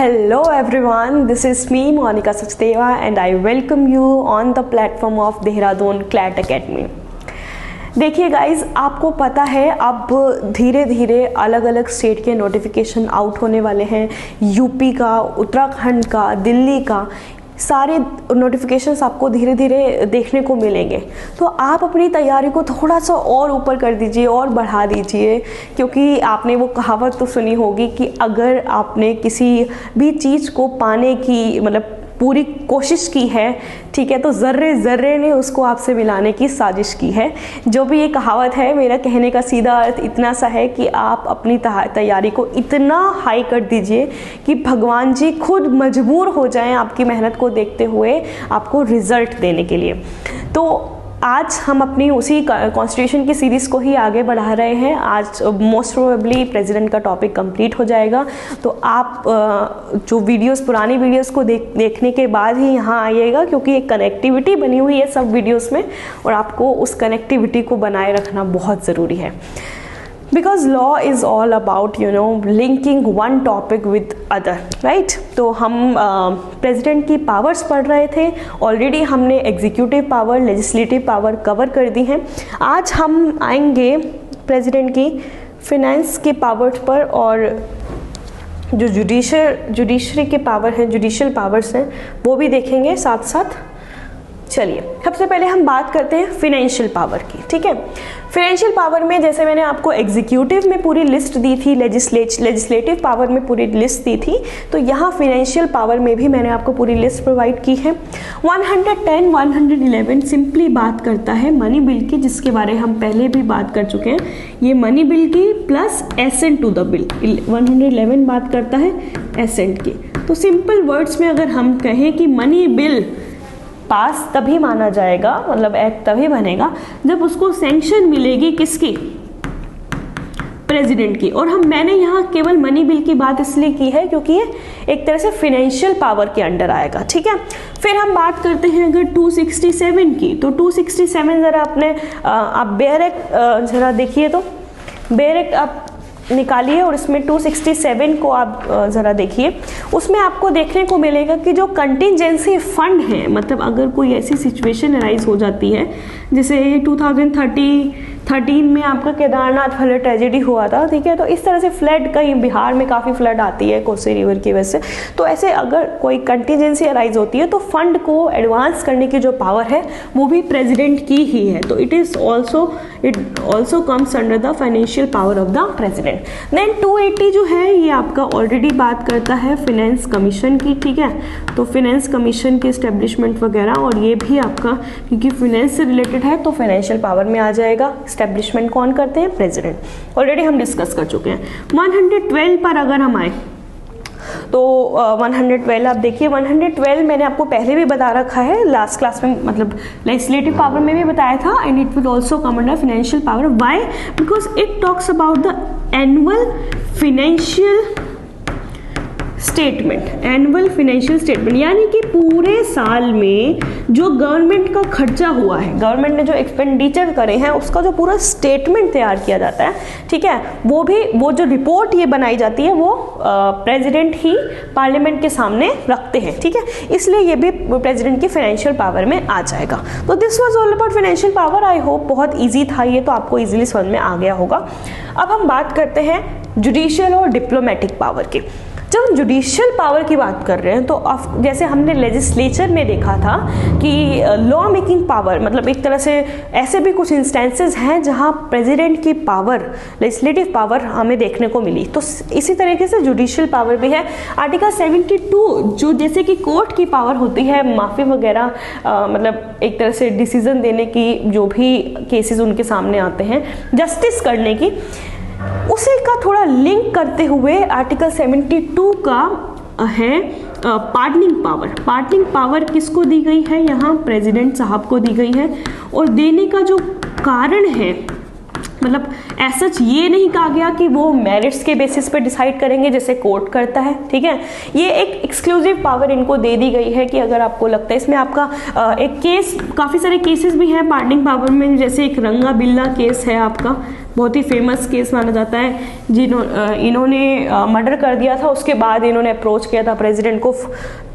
Hello everyone, this is me Monica Sachdeva and I welcome you on the platform of Dehradun CLAT Academy। देखिए guys, आपको पता है अब धीरे धीरे अलग अलग स्टेट के नोटिफिकेशन आउट होने वाले हैं। यूपी का, उत्तराखंड का, दिल्ली का, सारे नोटिफिकेशंस आपको धीरे धीरे देखने को मिलेंगे। तो आप अपनी तैयारी को थोड़ा सा और ऊपर कर दीजिए और बढ़ा दीजिए, क्योंकि आपने वो कहावत तो सुनी होगी कि अगर आपने किसी भी चीज़ को पाने की मतलब पूरी कोशिश की है, ठीक है, तो ज़र्रे ज़र्रे ने उसको आपसे मिलाने की साजिश की है। जो भी ये कहावत है, मेरा कहने का सीधा अर्थ इतना सा है कि आप अपनी तैयारी को इतना हाई कर दीजिए कि भगवान जी खुद मजबूर हो जाएं आपकी मेहनत को देखते हुए आपको रिज़ल्ट देने के लिए। तो आज हम अपनी उसी कॉन्स्टिट्यूशन की सीरीज़ को ही आगे बढ़ा रहे हैं। आज मोस्ट प्रोबेबली प्रेसिडेंट का टॉपिक कंप्लीट हो जाएगा। तो आप जो वीडियोस, पुरानी वीडियोस को देखने के बाद ही यहाँ आइएगा, क्योंकि एक कनेक्टिविटी बनी हुई है सब वीडियोस में और आपको उस कनेक्टिविटी को बनाए रखना बहुत ज़रूरी है। Because law is all about linking one topic with other, right. तो हम प्रेसिडेंट की पावर्स पढ़ रहे थे। ऑलरेडी हमने executive power, legislative power cover कर दी हैं। आज हम आएंगे प्रेसिडेंट की फिनेंस के पावर्स पर, और जो जुडिशरी के पावर हैं, जुडिशियल पावर्स हैं, वो भी देखेंगे साथ साथ। चलिए, सबसे पहले हम बात करते हैं फिनेंशियल पावर की, ठीक है। फिनेंशियल पावर में जैसे मैंने आपको एग्जीक्यूटिव में पूरी लिस्ट दी थी, लेजिस्लेटिव पावर में पूरी लिस्ट दी थी, तो यहाँ फिनेंशियल पावर में भी मैंने आपको पूरी लिस्ट प्रोवाइड की है। 110, 111 सिंपली बात करता है मनी बिल की, जिसके बारे हम पहले भी बात कर चुके हैं। ये मनी बिल की plus assent to the bill. 111 बात करता है एसेंट की। तो सिंपल वर्ड्स में अगर हम कहें कि मनी बिल पास तभी माना जाएगा, मतलब एक्ट तभी बनेगा जब उसको सैंक्शन मिलेगी किसकी? प्रेसिडेंट की। और मैंने यहाँ केवल मनी बिल की बात इसलिए की है क्योंकि ये एक तरह से फिनेंशियल पावर के अंडर आएगा, ठीक है। फिर हम बात करते हैं अगर 267 की, तो 267 जरा अपने आप बेयर एक्ट जरा देखिए, तो बेयर एक्ट आप निकालिए और इसमें 267 को आप ज़रा देखिए। उसमें आपको देखने को मिलेगा कि जो कंटिजेंसी फंड है, मतलब अगर कोई ऐसी सिचुएशन अराइज हो जाती है, जैसे 2013 में आपका केदारनाथ फ्लड ट्रेजेडी हुआ था, ठीक है, तो इस तरह से फ्लड, कहीं बिहार में काफ़ी फ्लड आती है कोसी रिवर की वजह से, तो ऐसे अगर कोई कंटिजेंसी अराइज होती है तो फंड को एडवांस करने की जो पावर है वो भी प्रेसिडेंट की ही है। तो it also comes under the financial power of the president. Then 280 जो है ये आपका ऑलरेडी बात करता है फिनेंस कमीशन की, ठीक है। तो फिनेंस कमीशन की एस्टेब्लिशमेंट वगैरह, और ये भी आपका क्योंकि फिनेंस से रिलेटेड है तो फाइनेंशियल पावर में आ जाएगा। एस्टेब्लिशमेंट कौन करते हैं? प्रेसिडेंट। ऑलरेडी हम डिस्कस कर चुके हैं। 112 पर अगर हम आए तो 112 आप देखिए। 112 मैंने आपको पहले भी बता रखा है लास्ट क्लास में, मतलब लेजिस्लेटिव पावर में भी बताया था, and it will also come under financial power. Why? Because it talks about the annual financial statement. Annual financial statement यानी कि पूरे साल में जो गवर्नमेंट का खर्चा हुआ है, गवर्नमेंट ने जो एक्सपेंडिचर करे हैं, उसका जो पूरा स्टेटमेंट तैयार किया जाता है, ठीक है, वो जो रिपोर्ट ये बनाई जाती है वो प्रेसिडेंट ही पार्लियामेंट के सामने रखते हैं, ठीक है। इसलिए ये भी प्रेसिडेंट की फाइनेंशियल पावर में आ जाएगा। तो this was all about financial power. I hope बहुत ईजी था ये, तो आपको ईजिली समझ में आ गया होगा। अब हम बात करते हैं जुडिशियल और डिप्लोमेटिक पावर की। जब हम जुडिशियल पावर की बात कर रहे हैं तो जैसे हमने लेजिस्लेचर में देखा था कि लॉ मेकिंग पावर, मतलब एक तरह से ऐसे भी कुछ इंस्टेंसेस हैं जहां प्रेसिडेंट की पावर, लेजिस्लेटिव पावर हमें देखने को मिली। तो इसी तरीके से जुडिशियल पावर भी है। आर्टिकल 72 जो जैसे कि कोर्ट की पावर होती है माफ़ी वगैरह, मतलब एक तरह से डिसीजन देने की, जो भी केसेस उनके सामने आते हैं जस्टिस करने की, उसी का थोड़ा लिंक करते हुए आर्टिकल 72 का है पार्डनिंग पावर। पार्डनिंग पावर किसको दी गई है? यहाँ प्रेसिडेंट साहब को दी गई है। और देने का जो कारण है मतलब ऐसा ये नहीं कहा गया कि वो मेरिट्स के बेसिस पे डिसाइड करेंगे जैसे कोर्ट करता है, ठीक है। ये एक एक्सक्लूसिव पावर इनको दे दी गई है कि अगर आपको लगता है इसमें आपका एक केस, काफ़ी सारे केसेस भी हैं पार्डनिंग पावर में, जैसे एक रंगा बिल्ला केस है आपका, बहुत ही फेमस केस माना जाता है, इन्होंने मर्डर कर दिया था, उसके बाद इन्होंने अप्रोच किया था प्रेसिडेंट को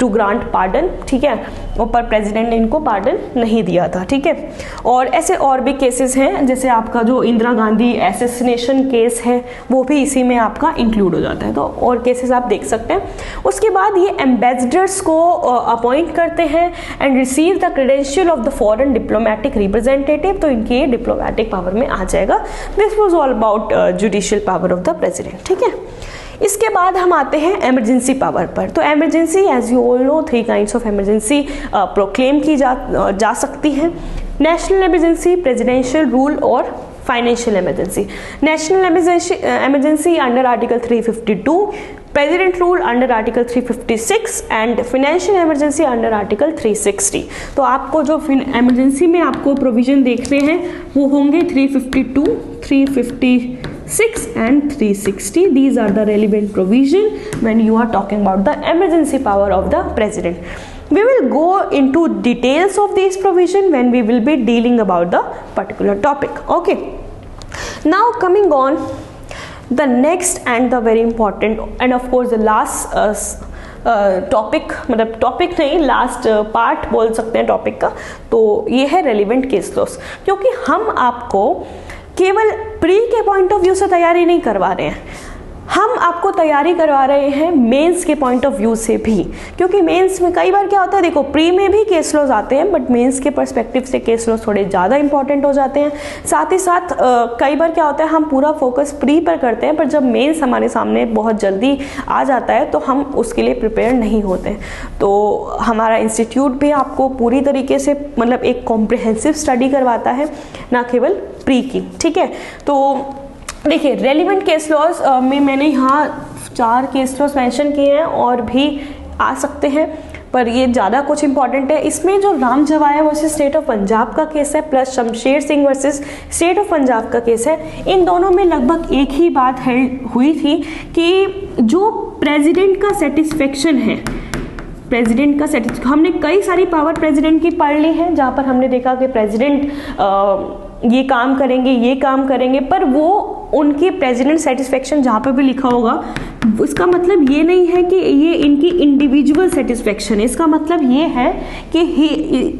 टू ग्रांट पार्डन, ठीक है, और पर प्रेसिडेंट ने इनको पार्डन नहीं दिया था, ठीक है। और ऐसे और भी केसेस हैं, जैसे आपका जो इंदिरा गांधी एसेसिनेशन केस है वो भी इसी में आपका इंक्लूड हो जाता है, तो और केसेस आप देख सकते हैं। उसके बाद ये एम्बेसडर्स को अपॉइंट करते हैं and receive the credential of the foreign diplomatic representative, तो इनके डिप्लोमेटिक पावर में आ जाएगा। This was all about judicial power of the president, ठीक है। इसके बाद हम आते हैं इमरजेंसी पावर पर। तो emergency, as you all know, 3 kinds of emergency proclaim की जा सकती हैं। नेशनल इमरजेंसी, प्रेसिडेंशियल रूल और financial emergency. National emergency under article 352, president rule under article 356 and financial emergency under article 360। तो आपको जो इमरजेंसी में आपको प्रोविजन देखने हैं वो होंगे 352, 356 and 360. These are the relevant provision when you are talking about the emergency power of the president. We will go into details of these provision when we will be dealing about the particular topic. Okay. Now coming on the next and the very important and of course the last topic, मतलब topic नहीं, last part बोल सकते हैं topic का, तो ये है relevant case laws. क्योंकि हम आपको केवल प्री के पॉइंट ऑफ व्यू से तैयारी नहीं करवा रहे हैं, हम आपको तैयारी करवा रहे हैं मेंस के पॉइंट ऑफ व्यू से भी। क्योंकि मेंस में कई बार क्या होता है, देखो प्री में भी केस लॉज आते हैं बट मेंस के पर्सपेक्टिव से केस लॉज थोड़े ज़्यादा इंपॉर्टेंट हो जाते हैं। साथ ही साथ कई बार क्या होता है, हम पूरा फोकस प्री पर करते हैं, पर जब मेंस हमारे सामने बहुत जल्दी आ जाता है तो हम उसके लिए प्रिपेयर नहीं होते हैं। तो हमारा इंस्टीट्यूट भी आपको पूरी तरीके से, मतलब एक कॉम्प्रिहेंसिव स्टडी करवाता है, ना केवल प्री की, ठीक है। तो देखिए रेलिवेंट केस लॉज में मैंने यहाँ 4 केस लॉज मेंशन किए हैं, और भी आ सकते हैं, पर ये ज़्यादा कुछ इंपॉर्टेंट है। इसमें जो Ram Jawaya versus state of Punjab का केस है, plus Shamsher Singh versus state of Punjab का केस है, इन दोनों में लगभग एक ही बात हुई थी कि जो प्रेसिडेंट का सेटिस्फेक्शन है, प्रेसिडेंट का सेटिस्फेक्शन, हमने कई सारी पावर प्रेसिडेंट की पढ़ ली है, जहाँ पर हमने देखा कि प्रेसिडेंट ये काम करेंगे, ये काम करेंगे, पर वो उनकी प्रेसिडेंट सेटिस्फेक्शन जहाँ पे भी लिखा होगा उसका मतलब ये नहीं है कि ये इनकी इंडिविजुअल सेटिस्फेक्शन है। इसका मतलब ये है कि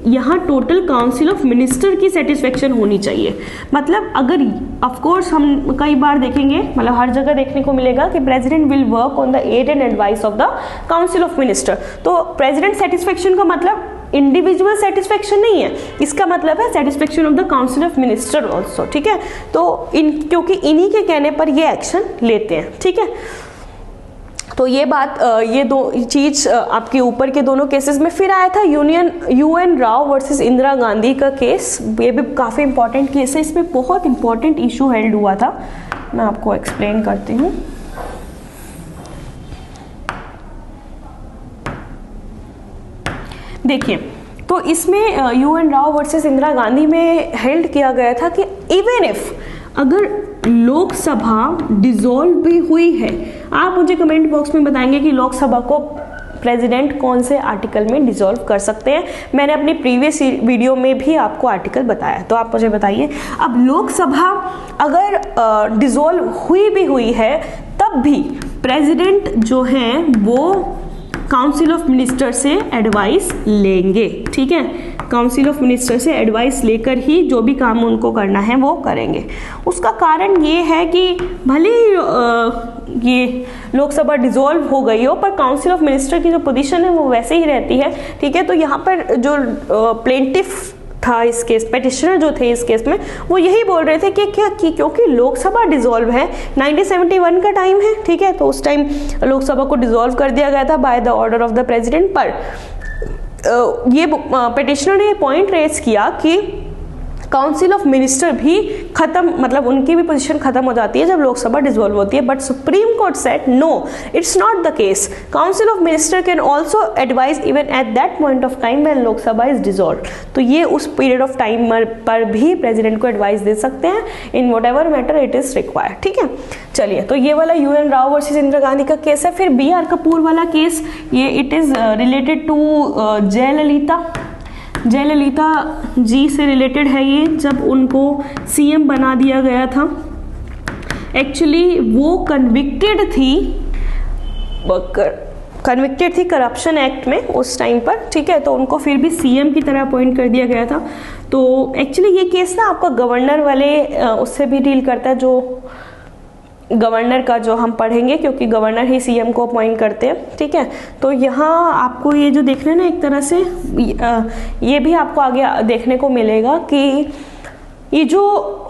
यहाँ टोटल काउंसिल ऑफ मिनिस्टर की सेटिस्फेक्शन होनी चाहिए। मतलब अगर ऑफ कोर्स हम कई बार देखेंगे, मतलब हर जगह देखने को मिलेगा कि president will work on the aid and advice of the council of minister. तो प्रेसिडेंट सेटिस्फेक्शन का मतलब इंडिविजुअल सेटिस्फेक्शन नहीं है, इसका मतलब है satisfaction of the council of minister also, ठीक है। तो क्योंकि इन्हीं के कहने पर ये एक्शन लेते हैं, ठीक है। तो ये बात, ये दो चीज आपके ऊपर के दोनों केसेस में। फिर आया था UN राव वर्सेस इंदिरा गांधी का केस, ये भी काफी इंपॉर्टेंट केस है, इसमें बहुत इंपॉर्टेंट इशू हेल्ड हुआ था, मैं आपको एक्सप्लेन करती हूँ। देखिए, तो इसमें UN राव वर्सेस इंदिरा गांधी में हेल्ड किया गया था कि इवन इफ अगर लोकसभा डिसॉल्व भी हुई है, आप मुझे कमेंट बॉक्स में बताएंगे कि लोकसभा को प्रेसिडेंट कौन से आर्टिकल में डिसॉल्व कर सकते हैं। मैंने अपनी प्रीवियस वीडियो में भी आपको आर्टिकल बताया, तो आप मुझे बताइए। अब लोकसभा अगर डिसॉल्व हुई है, तब भी प्रेसिडेंट जो है वो काउंसिल ऑफ मिनिस्टर से एडवाइस लेंगे, ठीक है। काउंसिल ऑफ मिनिस्टर से एडवाइस लेकर ही जो भी काम उनको करना है वो करेंगे। उसका कारण ये है कि भले ही ये लोकसभा डिसॉल्व हो गई हो, पर काउंसिल ऑफ मिनिस्टर की जो पोजीशन है वो वैसे ही रहती है, ठीक है। तो यहाँ पर जो प्लेंटिफ था इस केस, पेटिशनर जो थे इस केस में, वो यही बोल रहे थे कि क्योंकि लोकसभा डिसॉल्व है, 1971 का टाइम है, ठीक है। तो उस टाइम लोकसभा को डिसॉल्व कर दिया गया था by the order of the president. पर ये पेटिशनर ने पॉइंट रेज किया कि काउंसिल ऑफ मिनिस्टर भी खत्म, मतलब उनकी भी पोजीशन खत्म हो जाती है जब लोकसभा डिसॉल्व होती है, but supreme court said no, it's not the case. Council of minister can also advise even at that point of time when Lok Sabha is dissolve. तो ये उस पीरियड ऑफ टाइम पर भी प्रेसिडेंट को एडवाइस दे सकते हैं in whatever matter it is required. ठीक है, चलिए, तो ये वाला UN राव वर्सेस इंदिरा गांधी का केस है। फिर BR कपूर वाला केस, ये it is related to Jayalalitha ji से रिलेटेड है ये, जब उनको CM बना दिया गया था। एक्चुअली वो कन्विक्टेड थी करप्शन एक्ट में उस टाइम पर, ठीक है, तो उनको फिर भी CM की तरह अपॉइंट कर दिया गया था। तो एक्चुअली ये केस ना आपका गवर्नर वाले उससे भी डील करता है, जो गवर्नर का जो हम पढ़ेंगे, क्योंकि गवर्नर ही CM को अपॉइंट करते हैं। ठीक है, तो यहाँ आपको ये जो देख रहे हैं ना, एक तरह से ये भी आपको आगे देखने को मिलेगा कि ये जो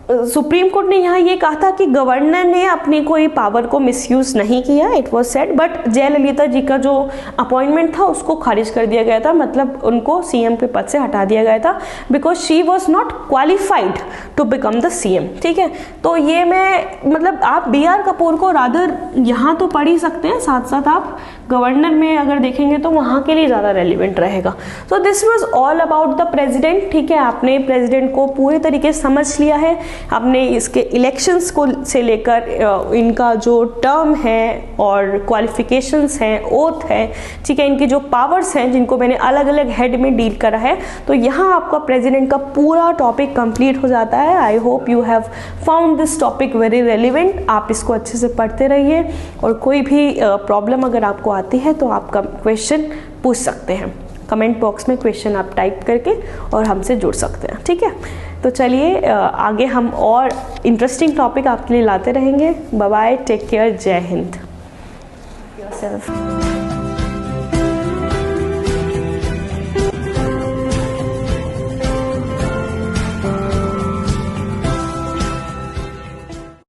सुप्रीम कोर्ट ने यहाँ ये कहा था कि गवर्नर ने अपनी कोई पावर को मिसयूज नहीं किया, it was said, but Jayalalitha ji का जो अपॉइंटमेंट था उसको खारिज कर दिया गया था, मतलब उनको CM के पद से हटा दिया गया था, because she was not qualified to become the CM। ठीक है, तो ये मैं मतलब आप BR कपूर को रादर यहाँ तो पढ़ ही सकते हैं, साथ साथ आप गवर्नर में अगर देखेंगे तो वहाँ के लिए ज़्यादा रेलिवेंट रहेगा। So this was all about the president. ठीक है, आपने प्रेजिडेंट को पूरी तरीके से समझ लिया है, आपने इसके इलेक्शंस को से लेकर इनका जो टर्म है और क्वालिफिकेशंस हैं, ओथ है, ठीक है, इनकी जो पावर्स हैं जिनको मैंने अलग अलग हेड में डील करा है, तो यहाँ आपका प्रेसिडेंट का पूरा टॉपिक कंप्लीट हो जाता है। I hope you have found this topic very relevant. आप इसको अच्छे से पढ़ते रहिए और कोई भी प्रॉब्लम अगर आपको आती है तो आप क्वेश्चन पूछ सकते हैं, कमेंट बॉक्स में क्वेश्चन आप टाइप करके और हमसे जुड़ सकते हैं। ठीक है, तो चलिए आगे हम और इंटरेस्टिंग टॉपिक आपके लिए लाते रहेंगे। बाय बाय, टेक केयर, जय हिंद।